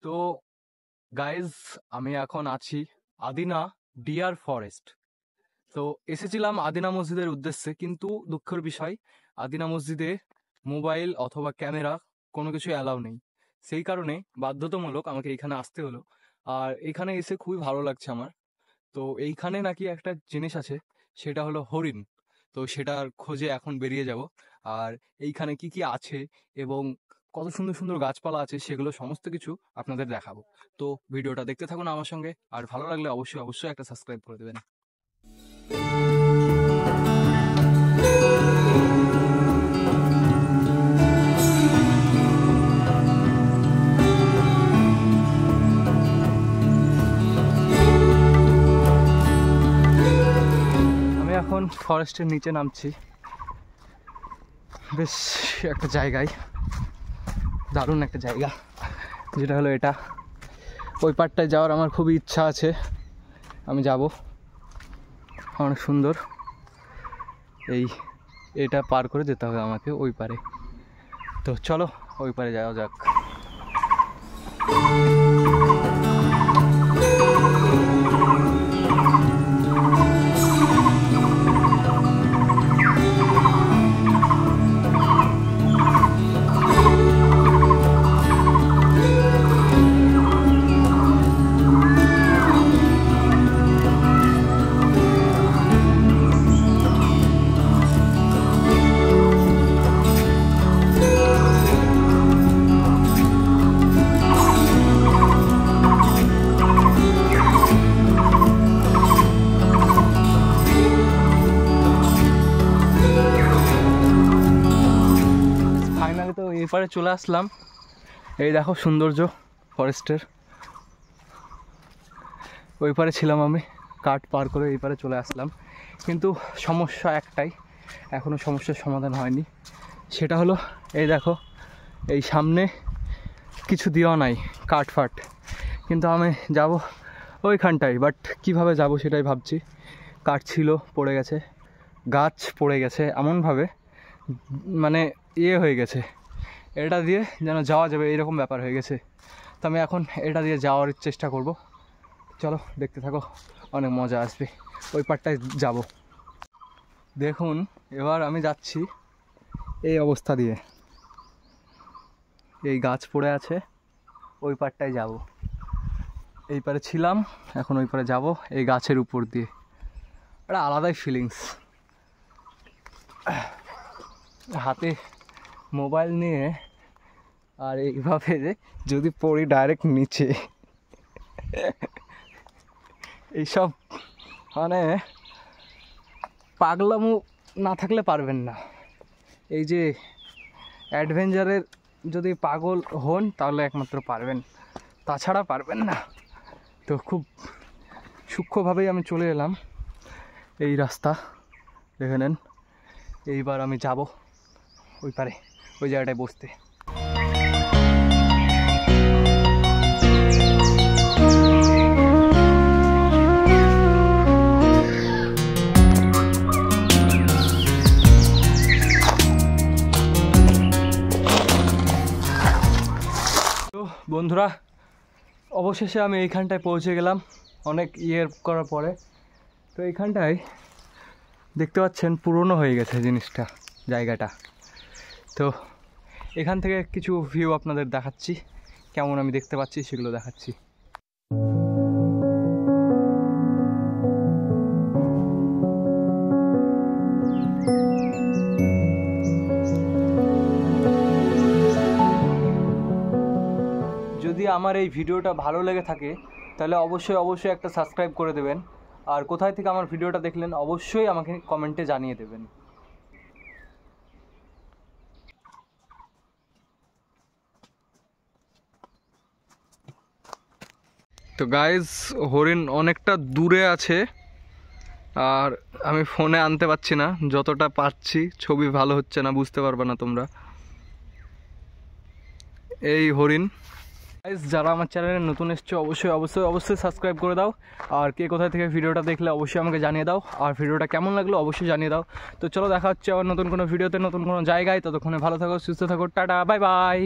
তো গাইজ আমি এখন আছি আদিনা ডিয়ার ফরেস্ট। তো এসেছিলাম আদিনা মসজিদের উদ্দেশ্যে, কিন্তু দুঃখের বিষয় আদিনা মসজিদে মোবাইল অথবা ক্যামেরা কোনো কিছু অ্যালাউ নেই। সেই কারণে বাধ্যতামূলক আমাকে এইখানে আসতে হলো। আর এইখানে এসে খুবই ভালো লাগছে আমার। তো এইখানে নাকি একটা জিনিস আছে, সেটা হলো হরিণ। তো সেটার খোঁজে এখন বেরিয়ে যাব। আর এইখানে কি কি আছে এবং কত সুন্দর সুন্দর গাছপালা আছে সেগুলো সমস্ত কিছু আপনাদের দেখাবো। তো ভিডিওটা দেখতে থাকুন আমার সঙ্গে, আর ভালো লাগলে অবশ্যই অবশ্যই একটা সাবস্ক্রাইব করে দেবেন। আমি এখন ফরেস্টের নিচে নামছি, বেশ একটা জায়গায়, দারুণ একটা জায়গা, যেটা হলো এটা। ওই পারটায় যাওয়ার আমার খুবই ইচ্ছা আছে, আমি যাব। অনেক সুন্দর। এটা পার করে যেতে হবে আমাকে ওই পারে। তো চলো ওই পারে যাওয়া যাক। ফাইনালি তো এই পারে চলে আসলাম। এই দেখো সৌন্দর্য ফরেস্টের। ওই পারে ছিলাম আমি, কাঠ পার করে এই পারে চলে আসলাম। কিন্তু সমস্যা একটাই, এখনও সমস্যার সমাধান হয়নি। সেটা হলো এই দেখো, এই সামনে কিছু দেওয়া নাই, কাঠ ফাট। কিন্তু আমি যাব ওইখানটায়, বাট কিভাবে যাব সেটাই ভাবছি। কাঠ ছিল, পড়ে গেছে, গাছ পড়ে গেছে এমনভাবে, মানে হয়ে গেছে, এটা দিয়ে যেন যাওয়া যাবে এইরকম ব্যাপার হয়ে গেছে। তো আমি এখন এটা দিয়ে যাওয়ার চেষ্টা করব। চলো দেখতে থাকো, অনেক মজা আসবে। ওই পারটায় যাব। দেখুন এবার আমি যাচ্ছি এই অবস্থা দিয়ে, এই গাছ পড়ে আছে, ওই পারটায় যাব। এই পারে ছিলাম, এখন ওই পারে যাব, এই গাছের উপর দিয়ে। একটা আলাদাই ফিলিংস। হাতে মোবাইল নিয়ে আর এইভাবে যদি পড়ি ডাইরেক্ট নিচে, এইসব মানে পাগলামো না থাকলে পারবেন না। এই যে অ্যাডভেঞ্চারের যদি পাগল হন তাহলে একমাত্র পারবেন, তাছাড়া পারবেন না। তো খুব সূক্ষ্মভাবেই আমি চলে এলাম এই রাস্তা, দেখে নেন। এইবার আমি যাব ওই পারে, ওই জায়গাটায় বসতে। তো বন্ধুরা, অবশেষে আমি এইখানটায় পৌঁছে গেলাম অনেক করার পরে। তো এইখানটায় দেখতে পাচ্ছেন পুরনো হয়ে গেছে জিনিসটা, জায়গাটা। তো এখান থেকে কিছু ভিউ আপনাদের দেখাচ্ছি, কেমন আমি দেখতে পাচ্ছি সেগুলো দেখাচ্ছি। যদি আমার এই ভিডিওটা ভালো লেগে থাকে তাহলে অবশ্যই অবশ্যই একটা সাবস্ক্রাইব করে দেবেন। আর কোথায় থেকে আমার ভিডিওটা দেখলেন অবশ্যই আমাকে কমেন্টে জানিয়ে দেবেন। তো গাইজ, হরিণ অনেকটা দূরে আছে, আর আমি ফোনে আনতে পারছি না, যতটা পারছি ছবি ভালো হচ্ছে না, বুঝতে পারবে না তোমরা। এই হরিণ। গাইজ, যারা আমার চ্যানেলে নতুন এসছো অবশ্যই অবশ্যই অবশ্যই সাবস্ক্রাইব করে দাও। আর কে কোথায় থেকে ভিডিওটা দেখলে অবশ্যই আমাকে জানিয়ে দাও, আর ভিডিওটা কেমন লাগলো অবশ্যই জানিয়ে দাও। তো চলো দেখা হচ্ছে আবার নতুন কোনো ভিডিওতে, নতুন কোনো জায়গায়। ততক্ষণে ভালো থাকো, সুস্থ থাকো, টাটা, বাই বাই।